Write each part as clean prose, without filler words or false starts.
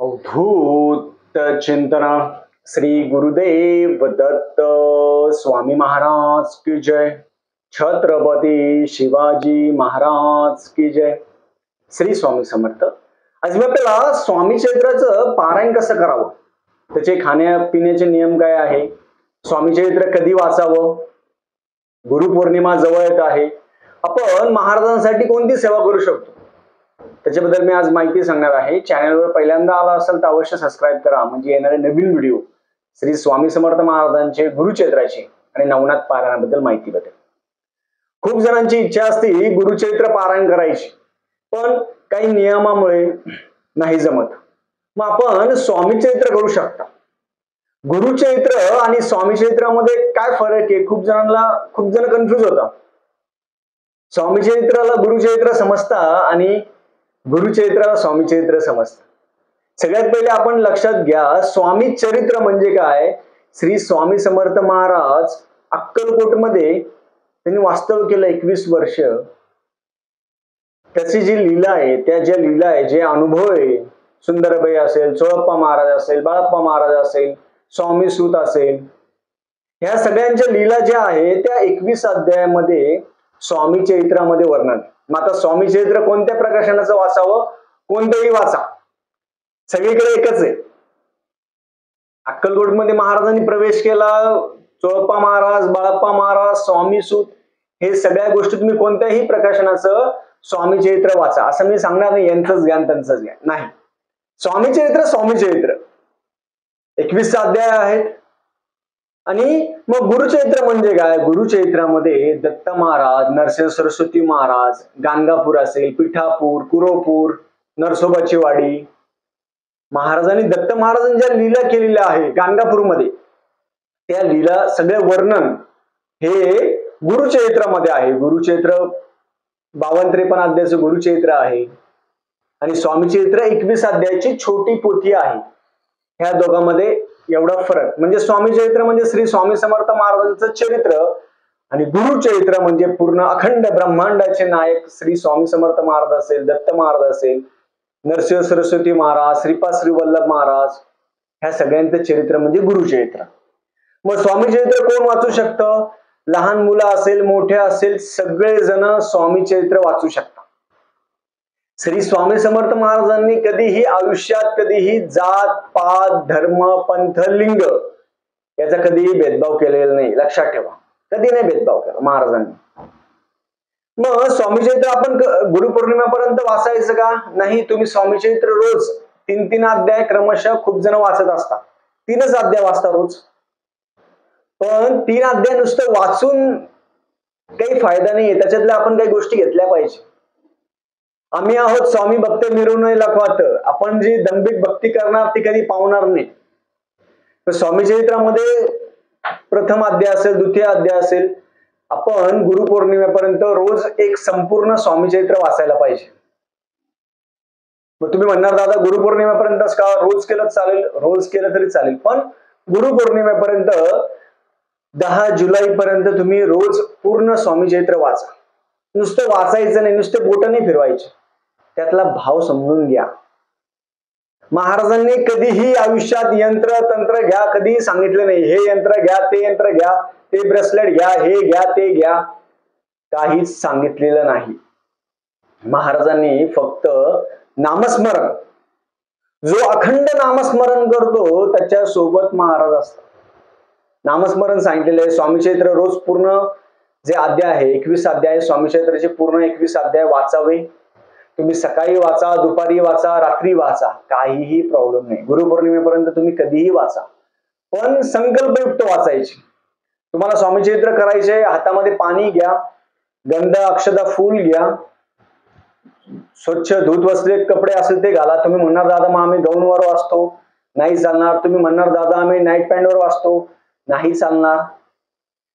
अवधूत चिंतन श्री गुरुदेव दत्त स्वामी महाराज की जय। छत्रपती शिवाजी महाराज की जय। श्री स्वामी समर्थ। आज मी आपल्याला स्वामी चरित्राचं पारायण कसं करावं, त्याचे खाण्यापिण्याचे नियम काय आहे, स्वामी चरित्र कधी वाचावं, गुरुपौर्णिमा जवळ येत आहे, आपण महाराजांसाठी कोणती सेवा करू शकतो, त्याच्याबद्दल मी आज माहिती सांगणार आहे। चॅनलवर पहिल्यांदा आला असेल तर अवश्य सबस्क्राईब करा, म्हणजे येणारे नवीन व्हिडिओ श्री स्वामी समर्थ महाराजांचे गुरुचरित्राचे आणि नवनाथ पारायणाबद्दल माहिती भेटेल। खूप जणांची इच्छा असते गुरुचरित्र पारायण करायची, पण काही नियमामुळे नाही जमत। मग आपण स्वामी चरित्र करू शकता। गुरुचरित्र आणि स्वामी चरित्रामध्ये काय फरक आहे, खूप जण कन्फ्युज होतात। स्वामी चरित्राला गुरुचरित्र समजता आणि गुरुचरित्राला स्वामी चरित्र समजतं। सगळ्यात पहिले आपण लक्षात घ्या, स्वामी चरित्र म्हणजे काय। श्री स्वामी समर्थ महाराज अक्कलकोटमध्ये त्यांनी वास्तव्य केलं 21 वर्ष। त्याची जी लीला आहे, त्या ज्या लीला आहे, जे अनुभव आहे, सुंदरबाई असेल, चोळप्पा महाराज असेल, बाळप्पा महाराज असेल, स्वामी सूत असेल, ह्या सगळ्यांच्या लीला ज्या आहेत त्या 21 अध्यायामध्ये स्वामी चरित्रामध्ये वर्णन। मग आता स्वामी चरित्र कोणत्या प्रकाशनाचं वाचावं, कोणतंही वाचा, सगळीकडे एकच आहे। अक्कलकोटमध्ये महाराजांनी प्रवेश केला, चोळप्पा महाराज, बाळप्पा महाराज, स्वामी सूत, हे सगळ्या गोष्टी तुम्ही कोणत्याही प्रकाशनाचं स्वामी चरित्र वाचा, असं मी सांगणार नाही यांचंच ज्ञान त्यांचंच ज्ञान नाही। स्वामी चरित्र 21 अध्याय आहेत। आणि मग गुरुचरित्र म्हणजे काय, गुरुचरित्रामध्ये दत्त महाराज, नरसिंह सरस्वती महाराज, गाणगापूर असेल, पिठापूर, कुरोपूर, नरसोबाची वाडी, महाराजांनी दत्त महाराजांच्या लीला केलेल्या आहे गाणगापूरमध्ये, त्या लीला सगळे वर्णन हे गुरुचरित्रामध्ये आहे। गुरुचरित्र 52-53 अध्यायाचं गुरुचरित्र आहे आणि स्वामी चरित्र 21 अध्यायाची छोटी पोथी आहे। ह्या दोघांमध्ये एवढा फरक, म्हणजे स्वामी चरित्र म्हणजे श्री स्वामी समर्थ महाराजांचं चरित्र आणि गुरुचरित्र म्हणजे पूर्ण अखंड ब्रह्मांडाचे नायक श्री स्वामी समर्थ महाराज असेल, दत्त महाराज असेल, नरसिंह सरस्वती महाराज, श्रीपाद श्री वल्लभ महाराज, ह्या सगळ्यांचं चरित्र म्हणजे गुरुचरित्र। मग स्वामी चरित्र कोण वाचू शकतं, लहान मुलं असेल, मोठे असेल, सगळेजण स्वामी चरित्र वाचू शकतात। श्री स्वामी समर्थ महाराजांनी कधीही आयुष्यात कधीही जात पात धर्म पंथ लिंग याचा कधीही भेदभाव केलेला नाही, लक्षात ठेवा, कधी नाही भेदभाव केला महाराजांनी। मग स्वामी चरित्र आपण गुरुपौर्णिमेपर्यंत वाचायचं का नाही, तुम्ही स्वामी चरित्र रोज 3-3 अध्याय क्रमशः खूप जण वाचत असतात, 3च अध्याय वाचता रोज। पण 3 अध्याय नुसतं वाचून काही फायदा नाहीये, त्याच्यातल्या आपण काही गोष्टी घेतल्या पाहिजे। आम्ही आहोत स्वामी भक्त मिरवून लखवात, आपण जी दंभिक भक्ती करणार ती कधी पावणार नाही। तर स्वामी चरित्रामध्ये प्रथम अध्याय असेल, द्वितीय अध्याय असेल, आपण गुरुपौर्णिमेपर्यंत रोज एक संपूर्ण स्वामी चरित्र वाचायला पाहिजे। मग तुम्ही म्हणणार दादा गुरुपौर्णिमेपर्यंतच का, रोज केलं चालेल, रोज केलं तरी चालेल, पण गुरुपौर्णिमेपर्यंत 10 जुलैपर्यंत तुम्ही रोज पूर्ण स्वामी चरित्र वाचा। नुसतं वाचायचं नाही, नुसते बोटं नाही फिरवायचे, त्यातला भाव समजून घ्या। महाराजांनी कधीही आयुष्यात यंत्र तंत्र घ्या कधीही सांगितलं नाही, हे यंत्र घ्या, ते यंत्र घ्या, ते ब्रेसलेट घ्या, हे घ्या, ते घ्या, काहीच सांगितलेलं नाही। महाराजांनी फक्त नामस्मरण, जो अखंड नामस्मरण करतो त्याच्या सोबत महाराज असतात। नामस्मरण सांगितलेलं आहे। स्वामी चरित्र रोज पूर्ण जे अध्याय आहे 21 अध्याय, स्वामी चरित्राचे पूर्ण 21 अध्याय वाचावे। तुम्ही सकाळी वाचा, दुपारी वाचा, रात्री वाचा, काहीही प्रॉब्लेम नाही। गुरुपौर्णिमेपर्यंत तुम्ही कधीही वाचा, पण संकल्पयुक्त वाचायची। तुम्हाला स्वामी चरित्र करायचे, हातामध्ये पाणी घ्या, गंध अक्षता फूल घ्या, स्वच्छ धूत वस्त्रे कपडे असेल ते घाला। तुम्ही म्हणणार दादा मग आम्ही गाऊनवर वाचतो, नाही चालणार। तुम्ही म्हणणार दादा आम्ही नाईट पॅन्टवर वाचतो, नाही चालणार।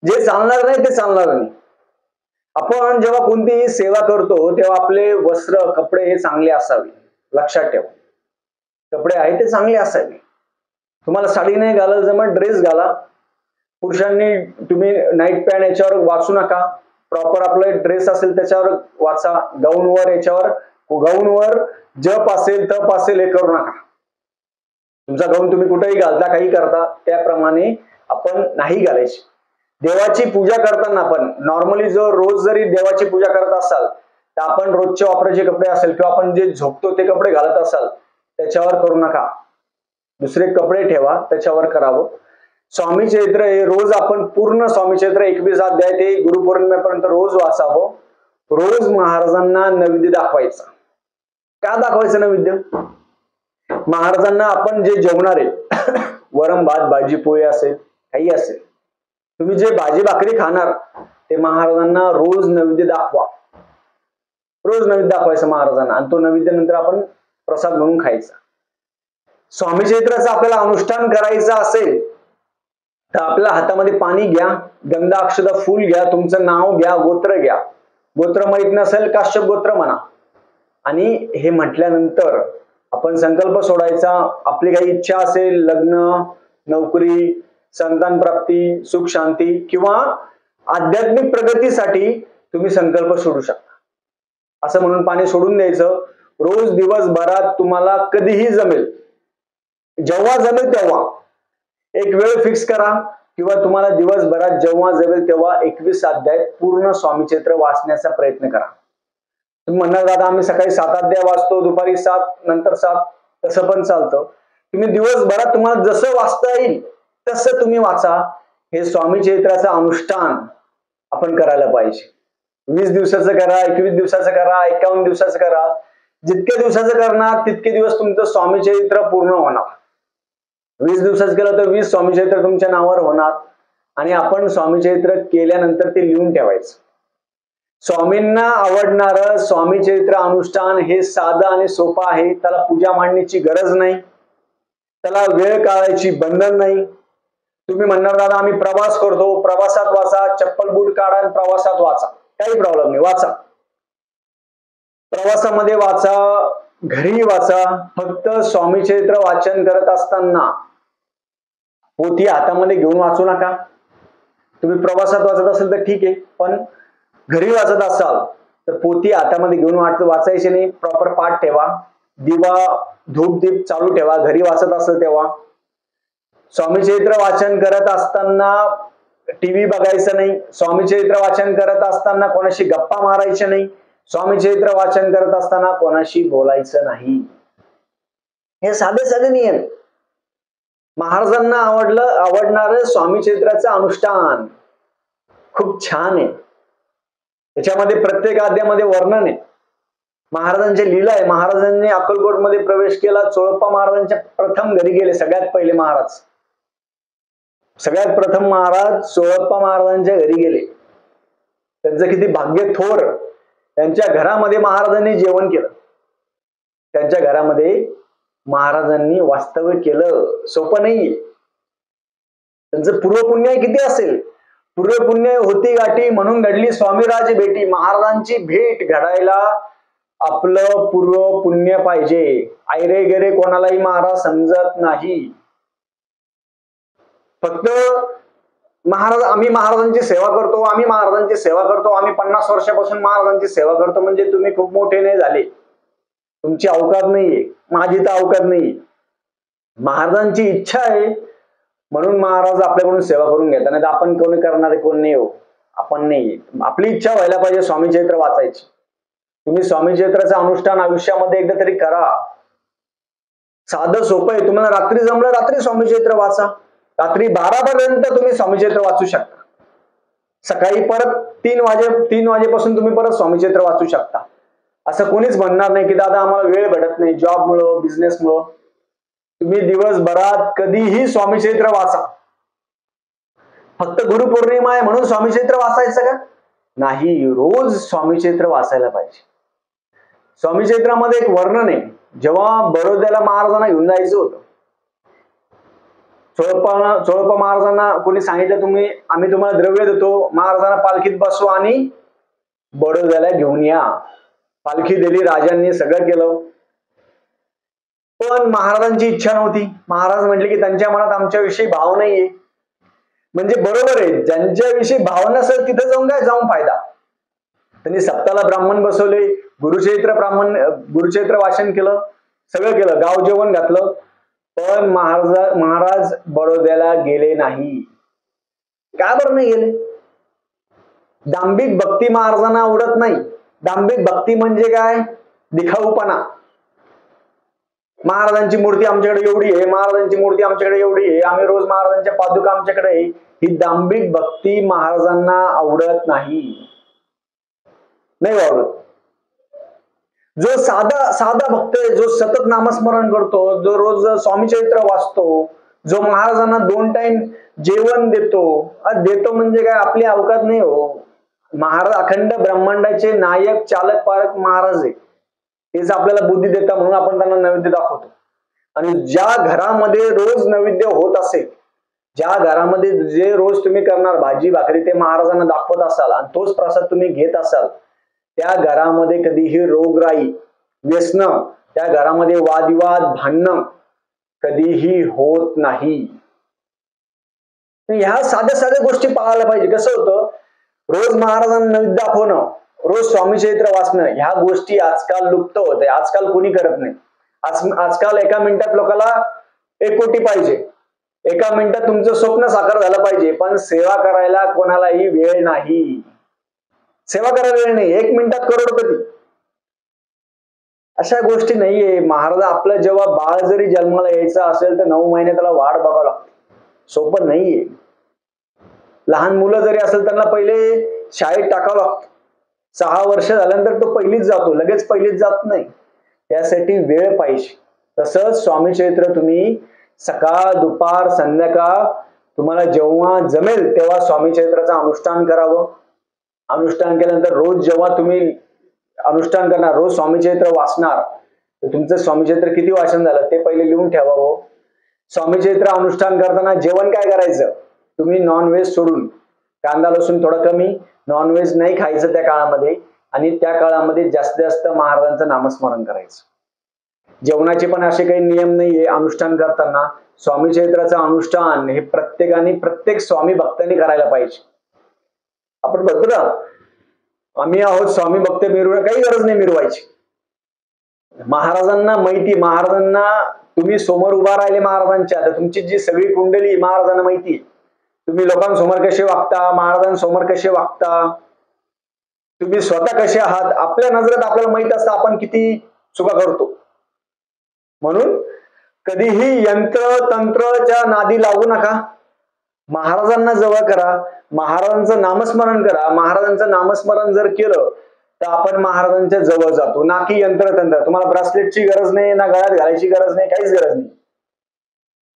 जे चालणार नाही ते चालणार नाही। आपण जेव्हा कोणतीही सेवा करतो तेव्हा आपले वस्त्र कपडे हे चांगले असावे, लक्षात ठेवा, कपडे आहे ते चांगले असावे। तुम्हाला साडी नाही घालायला जमत, ड्रेस घाला। पुरुषांनी तुम्ही नाईट पॅन्ट याच्यावर वाचू नका, प्रॉपर आपलं ड्रेस असेल त्याच्यावर वाचा। गाऊनवर याच्यावर गाऊनवर जप असेल तप असेल हे करू नका। तुमचा गाऊन तुम्ही कुठेही घालता, काही करता, त्याप्रमाणे आपण नाही घालायची. देवाची पूजा करताना आपण नॉर्मली जो रोज जरी देवाची पूजा करत असाल तर आपण रोजचे वापरायचे कपडे असेल किंवा आपण जे झोपतो ते कपडे घालत असाल त्याच्यावर करू नका. दुसरे कपडे ठेवा, त्याच्यावर करावं. स्वामी चरित्र हे रोज आपण पूर्ण स्वामी चरित्र 21 अध्याय ते गुरुपौर्णिमेपर्यंत रोज वाचावं. रोज महाराजांना नैवेद्य दाखवायचा. का दाखवायचं नैवेद्य? महाराजांना आपण जे जेवणार आहे वरण भात भाजी पोळी असेल काही असेल, तुम्ही जे भाजी भाकरी खाणार ते महाराजांना रोज नैवेद्य दाखवा. रोज नैवेद्य दाखवायचं महाराजांना आणि तो नैवेद्य नंतर आपण प्रसाद म्हणून खायचा. स्वामी चरित्राचं आपल्याला अनुष्ठान करायचं असेल तर आपल्या हातामध्ये पाणी घ्या, गंधा अक्षता फूल घ्या, तुमचं नाव घ्या, गोत्र घ्या. गोत्र माहित नसेल काश्यप गोत्र म्हणा. आणि हे म्हटल्यानंतर आपण संकल्प सोडायचा. आपली काही इच्छा असेल, लग्न, नोकरी, संतान प्राप्ती, सुख शांती किंवा आध्यात्मिक प्रगतीसाठी तुम्ही संकल्प सोडू शकता. असं म्हणून पाणी सोडून द्यायचं. रोज दिवसभरात तुम्हाला कधीही जमेल, जेव्हा जमेल तेव्हा एक वेळ फिक्स करा किंवा तुम्हाला दिवसभरात जेव्हा जमेल तेव्हा 21 अध्याय पूर्ण स्वामी चरित्र वाचण्याचा प्रयत्न करा. तुम्ही म्हणणार दादा आम्ही सकाळी 7 अध्याय वाचतो, दुपारी 7, नंतर 7, तसं पण चालतं. तुम्ही दिवसभरात तुम्हाला जसं वाचता येईल तसं तुम्ही वाचा. हे स्वामी चरित्राचं अनुष्ठान आपण करायला पाहिजे. 20 दिवसाचं करा, 21 दिवसाचं करा, 51 दिवसाचं करा. जितके दिवसाचं करणार तितके दिवस तुमचं स्वामी चरित्र पूर्ण होणार. 20 दिवसाचं केलं तर 20 स्वामी चरित्र तुमच्या नावावर होणार. आणि आपण स्वामी चरित्र केल्यानंतर ते लिहून ठेवायचं. स्वामींना आवडणारं स्वामी चरित्र अनुष्ठान हे साधं आणि सोपं आहे. त्याला पूजा मांडण्याची गरज नाही, त्याला वेळ काढायची बंधन नाही. तुम्ही म्हणणार दादा आम्ही प्रवास करतो, प्रवासात वाचा, चप्पल बूट काढा आणि प्रवासात वाचा, काही प्रॉब्लेम नाही, वाचा. प्रवासामध्ये वाचा, घरी वाचा. फक्त स्वामी चरित्र वाचन करत असताना पोथी हातामध्ये घेऊन वाचू नका. तुम्ही प्रवासात वाचत असेल तर ठीक आहे, पण घरी वाचत असाल तर पोथी हातामध्ये घेऊन वाचायची नाही. प्रॉपर पाठ ठेवा, दिवा धूप दीप चालू ठेवा घरी वाचत असेल तेव्हा. स्वामी चरित्र वाचन करत असताना टीव्ही बघायचं नाही. स्वामी चरित्र वाचन करत असताना कोणाशी गप्पा मारायच्या नाही. स्वामी चरित्र वाचन करत असताना कोणाशी बोलायचं नाही. हे साधे साधे नियम. महाराजांना आवडणारं स्वामी चरित्राचं अनुष्ठान खूप छान आहे. त्याच्यामध्ये प्रत्येक अध्यायामध्ये वर्णन आहे, महाराजांची लीला आहे. महाराजांनी अक्कलकोट मध्ये प्रवेश केला, चोळप्पा महाराजांच्या प्रथम घरी गेले. सगळ्यात पहिले महाराज, सगळ्यात प्रथम महाराज चोळप्पा महाराजांच्या घरी गेले. त्यांचं किती भाग्य थोर. त्यांच्या घरामध्ये महाराजांनी जेवण केलं, त्यांच्या घरामध्ये महाराजांनी वास्तव्य केलं. सोपं नाहीये. त्यांचं पूर्वपुण्य किती असेल. पूर्वपुण्य होती गाठी म्हणून घडली स्वामीराज भेटी. महाराजांची भेट घडायला आपलं पूर्व पुण्य पाहिजे. आयरे गेरे कोणालाही महाराज समजत नाही. फक्त महाराज आम्ही महाराजांची सेवा करतो, आम्ही महाराजांची सेवा करतो, आम्ही 50 वर्षापासून महाराजांची सेवा करतो म्हणजे तुम्ही खूप मोठे नाही झाले. तुमची अवकात नाहीये, माझी तर अवकात नाहीये. महाराजांची इच्छा आहे म्हणून महाराज आपल्याकडून सेवा करून घेतात. नाही तर आपण कोणी करणारे कोण नाही हो, आपण नाही. आपली इच्छा व्हायला पाहिजे स्वामी चरित्र वाचायची. तुम्ही स्वामी चरित्राचं अनुष्ठान आयुष्यामध्ये एकदा तरी करा. साधं सोपं आहे. तुम्हाला रात्री जमलं रात्री स्वामी चरित्र वाचा. रात्री 12 पर्यंत तुम्ही स्वामी चरित्र वाचू शकता. सकाळी परत 3 वाजेपासून तुम्ही परत स्वामी चरित्र वाचू शकता. असं कोणीच म्हणणार नाही की दादा आम्हाला वेळ भेटत नाही जॉबमुळं बिझनेसमुळं. तुम्ही दिवसभरात कधीही स्वामी चरित्र वाचा. फक्त गुरुपौर्णिमा आहे म्हणून स्वामी चरित्र वाचायचं का? नाही, रोज स्वामी चरित्र वाचायला पाहिजे. स्वामी चरित्रामध्ये एक वर्णन आहे. जेव्हा बडोद्याला महाराजांना घेऊन जायचं होतं, चोळप्पा महाराजांना कोणी सांगितलं आम्ही तुम्हाला द्रव्य देतो, महाराजांना पालखीत बसवा आणि बडोद्याला घेऊन या. पालखी दिली, राजांनी सगळं केलं. पण महाराजांची इच्छा नव्हती. महाराज म्हटले की त्यांच्या मनात आमच्याविषयी भाव नाहीये. म्हणजे बरोबर आहे, ज्यांच्याविषयी भाव नसेल तिथे जाऊन फायदा. त्यांनी सप्ताला ब्राह्मण बसवले, गुरुचरित्र वाचन केलं, सगळं केलं, गाव जेवण घातलं. पण महाराज बडोद्याला गेले नाही. का बरं नाही गेले? दांभिक भक्ती महाराजांना आवडत नाही. दांभिक भक्ती म्हणजे काय? दिखाऊपणा. महाराजांची मूर्ती आमच्याकडे एवढी आहे, महाराजांची मूर्ती आमच्याकडे एवढी आहे, आम्ही रोज महाराजांच्या पादुका आमच्याकडे आहे. ही दांभिक भक्ती महाराजांना आवडत नाही. नाही आवडत. जो साधा भक्त आहे, जो सतत नामस्मरण करतो, जो रोज स्वामी चरित्र वाचतो, जो महाराजांना 2 टाइम जेवण देतो म्हणजे काय आपली अवकात नाही हो. महाराज अखंड ब्रह्मांडाचे नायक चालक पालक महाराज आहे. तेच आपल्याला बुद्धी देता म्हणून आपण त्यांना नैवेद्य दाखवतो. आणि ज्या घरामध्ये रोज नैवेद्य होत असेल, ज्या घरामध्ये जे रोज तुम्ही करणार भाजी भाकरी ते महाराजांना दाखवत असाल आणि तोच प्रसाद तुम्ही घेत असाल, त्या घरामध्ये कधीही रोगराई, व्यसन, त्या घरामध्ये वादविवाद, भांडणं कधीही होत नाही. ह्या साध्या गोष्टी पाळायला पाहिजे. कसं होतं, रोज महाराजांना नैवेद्य दाखवणं, रोज स्वामी चरित्र वाचणं, ह्या गोष्टी आजकाल लुप्त होत आहे. आजकाल कोणी करत नाही. आजकाल एका मिनिटात लोकांना 1 कोटी पाहिजे, एका मिनिटात तुमचं स्वप्न साकार झालं पाहिजे, पण सेवा करायला कोणालाही वेळ नाही. सेवा करायला वेळ नाही. 1 मिनिटात करोडपती. अशा गोष्टी नाहीये. महाराज आपलं जेव्हा बाळ जरी जन्माला यायचं असेल तर 9 महिने त्याला वाट बघावं लागते. सोपं नाहीये. लहान मुलं जरी असेल त्यांना पहिले शाळेत टाकावं लागतं. 6 वर्ष झाल्यानंतर तो पहिलीच जातो, लगेच पहिलीच जात नाही. यासाठी वेळ पाहिजे. तसंच स्वामी चरित्र तुम्ही सकाळ, दुपार, संध्याकाळ तुम्हाला जेव्हा जमेल तेव्हा स्वामी चरित्राचं अनुष्ठान करावं. अनुष्ठान केल्यानंतर रोज जेव्हा तुम्ही अनुष्ठान करणार, रोज स्वामी चरित्र वाचणार, तर तुमचं स्वामी चरित्र किती वाचन झालं ते पहिले लिहून ठेवावं. स्वामी चरित्र अनुष्ठान करताना जेवण काय करायचं? तुम्ही नॉनव्हेज सोडून, कांदा लसूण थोडं कमी, नॉनव्हेज नाही खायचं त्या काळामध्ये. आणि त्या काळामध्ये जास्तीत जास्त महाराजांचं नामस्मरण करायचं. जेवणाचे पण असे काही नियम नाहीये. अनुष्ठान करताना स्वामी चरित्राचं अनुष्ठान हे प्रत्येकाने, प्रत्येक स्वामी भक्तांनी करायला पाहिजे. आपण बघतो ना, आम्ही आहोत स्वामी भक्त, मिरवणं काही गरज नाही मिरवायची. महाराजांना माहिती, महाराजांना तुम्ही समोर उभा राहिले महाराजांच्या, तर तुमची जी सगळी कुंडली महाराजांना माहिती. तुम्ही लोकांसमोर कसे वागता, महाराजांसमोर कसे वागता, तुम्ही स्वतः कसे आहात, आपल्या नजरेत आपल्याला माहित असतं आपण किती चुका करतो. म्हणून कधीही यंत्र तंत्रच्या नादी लागू नका. महाराजांना जवळ करा, महाराजांचं नामस्मरण करा. महाराजांचं नामस्मरण जर केलं तर आपण महाराजांच्या जवळ जातो, ना की यंत्रतंत्र. तुम्हाला ब्रासलेटची गरज नाही, ना गळ्यात घालायची गरज नाही, काहीच गरज नाही,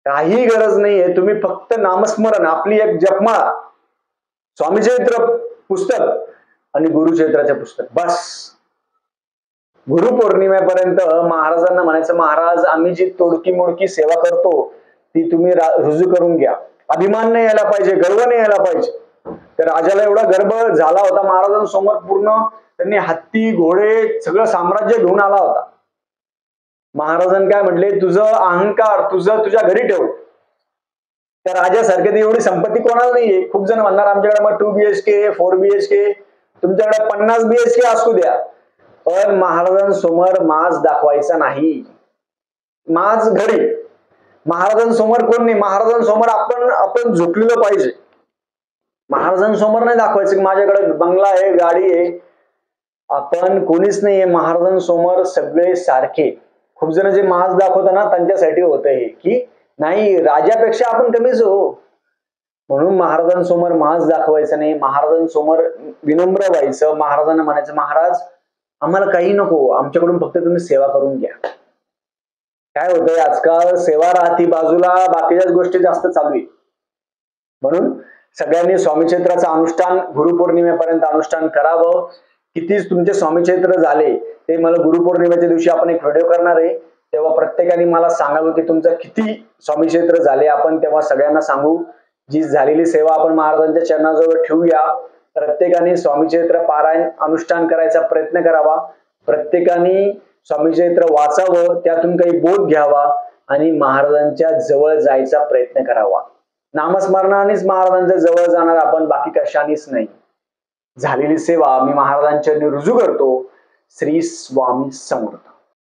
काही गरज नाहीये. तुम्ही फक्त नामस्मरण, आपली एक जपमाळा, स्वामी चरित्र पुस्तक आणि गुरुचरित्राचे पुस्तक, बस. गुरुपौर्णिमेपर्यंत महाराजांना म्हणायचं, महाराज आम्ही जी तोडकी मोडकी सेवा करतो ती तुम्ही रुजू करून घ्या. अभिमान नाही यायला पाहिजे, गर्व नाही यायला पाहिजे. तर राजाला एवढा गर्व झाला होता महाराजांसमोर, पूर्ण त्यांनी हत्ती घोडे सगळं साम्राज्य घेऊन आला होता. महाराजांनी काय म्हटले, तुझं अहंकार तुझ्या घरी ठेव. त्या राजासारखे तर एवढी संपत्ती कोणाला नाहीये. खूप जण म्हणणार आमच्याकडे मग 2 BHK 4 BHK, तुमच्याकडे 50 BHK असू द्या, पण महाराजांसमोर माज दाखवायचा नाही. माज घरी, महाराजांसमोर कोण नाही. महाराजांसमोर आपण झुकलेलं पाहिजे. महाराजांसमोर नाही दाखवायचं की माझ्याकडे बंगला आहे, गाडी आहे. आपण कोणीच नाहीये महाराजांसमोर, सगळे सारखे. खूप जण जे माज दाखवतात ना त्यांच्यासाठी होतं हे, की नाही राजापेक्षा आपण कमीच हो. म्हणून महाराजांसमोर माज दाखवायचं नाही. महाराजांसमोर विनम्र व्हायचं. महाराजांना म्हणायचं, महाराज आम्हाला काही नको, आमच्याकडून फक्त तुम्ही सेवा करून घ्या. काय होतंय आजकाल, सेवा राहती बाजूला, बाकीच्याच गोष्टी जास्त चालू आहे. म्हणून सगळ्यांनी स्वामी चरित्राचं अनुष्ठान गुरुपौर्णिमेपर्यंत अनुष्ठान करावं. कितीच तुमचे स्वामी चरित्र झाले ते मला गुरुपौर्णिमेच्या दिवशी आपण एक व्हिडिओ करणार आहे, तेव्हा प्रत्येकाने मला सांगावं की तुमचं किती स्वामी चरित्र झाले. आपण तेव्हा सगळ्यांना सांगू. जी झालेली सेवा आपण महाराजांच्या चरणाजवळ ठेवूया. प्रत्येकाने स्वामी चरित्र पारायण अनुष्ठान करायचा प्रयत्न करावा. प्रत्येकाने स्वामी चरित्र वाचावं, त्यातून काही बोध घ्यावा आणि महाराजांच्या जवळ जायचा प्रयत्न करावा. नामस्मरणानेच महाराजांच्या जवळ जाणार आपण, बाकी कशानेच नाही. झालेली सेवा मी महाराजांच्या रुजू करतो. श्री स्वामी समर्थ.